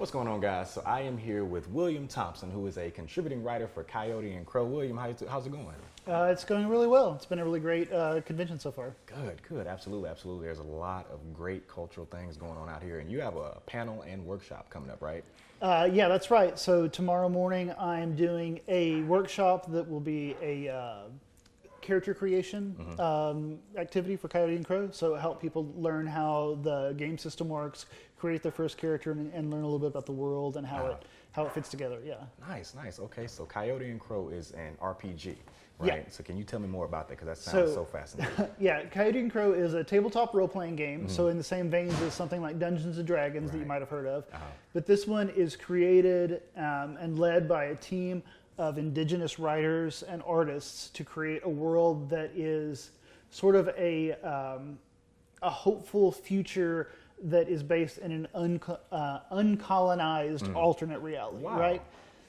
What's going on, guys? So I am here with William Thompson, who is a contributing writer for Coyote and Crow. William, how's it going? It's going really well. It's been a really great convention so far. Good, absolutely. There's a lot of great cultural things going on out here, and you have a panel and workshop coming up, right? Yeah, that's right. So tomorrow morning I'm doing a workshop that will be a character creation activity for Coyote and Crow. So help people learn how the game system works, create their first character, and learn a little bit about the world and how it fits together. Yeah. Nice. Okay, so Coyote and Crow is an RPG, right? Yeah. So can you tell me more about that? Because that sounds so fascinating. Yeah, Coyote and Crow is a tabletop role-playing game. So in the same veins as something like Dungeons and Dragons that you might have heard of. But this one is created and led by a team of indigenous writers and artists to create a world that is sort of a hopeful future that is based in an uncolonized alternate reality, right?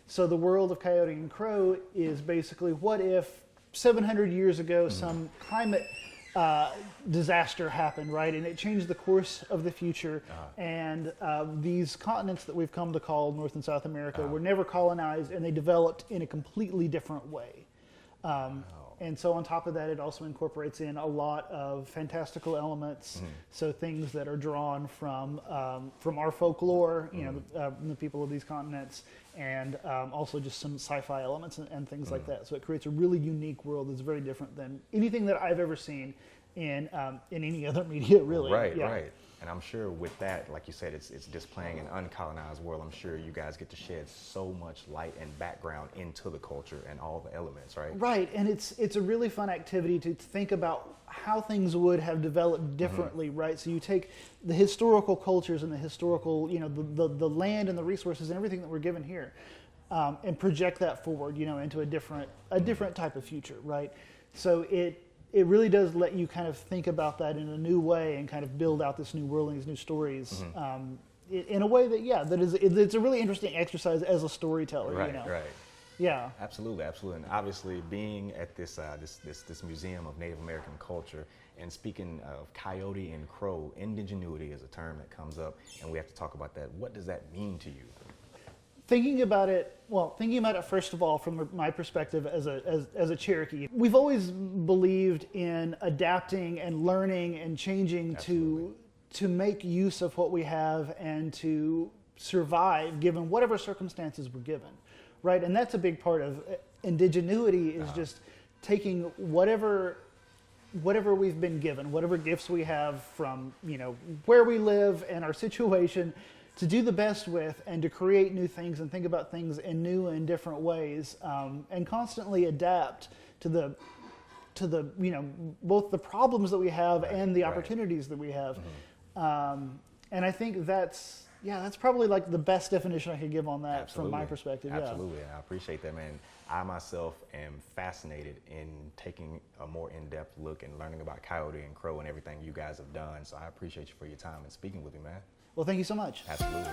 So the world of Coyote and Crow is basically, what if 700 years ago some climate disaster happened, right? And it changed the course of the future. And these continents that we've come to call North and South America were never colonized, and they developed in a completely different way. And so on top of that, it also incorporates in a lot of fantastical elements. So things that are drawn from our folklore, you know, the people of these continents, and also just some sci-fi elements and things like that. So it creates a really unique world that's very different than anything that I've ever seen in any other media, really. Right. And I'm sure with that, like you said, it's displaying an uncolonized world. I'm sure you guys get to shed so much light and background into the culture and all the elements, right? Right, and it's a really fun activity to think about how things would have developed differently, right? So you take the historical cultures and the historical, you know, the land and the resources and everything that we're given here, and project that forward, you know, into a different type of future, right? So it really does let you kind of think about that in a new way and kind of build out this new world and these new stories in a way that, it's a really interesting exercise as a storyteller. Right, you know? right. Yeah. Absolutely. And obviously being at this Museum of Native American Culture, and speaking of Coyote and Crow, indigenuity is a term that comes up, and we have to talk about that. What does that mean to you? Thinking about it first of all from my perspective as a Cherokee, we've always believed in adapting and learning and changing to make use of what we have and to survive given whatever circumstances we're given, right? And that's a big part of indigenuity is just taking whatever we've been given, whatever gifts we have from, you know, where we live and our situation, to do the best with and to create new things and think about things in new and different ways, and constantly adapt to the you know, both the problems that we have and the opportunities that we have. And I think that's probably like the best definition I could give on that from my perspective. Absolutely, I appreciate that, man. I myself am fascinated in taking a more in-depth look and learning about Coyote and Crow and everything you guys have done. So I appreciate you for your time and speaking with me, man. Well, thank you so much. Absolutely.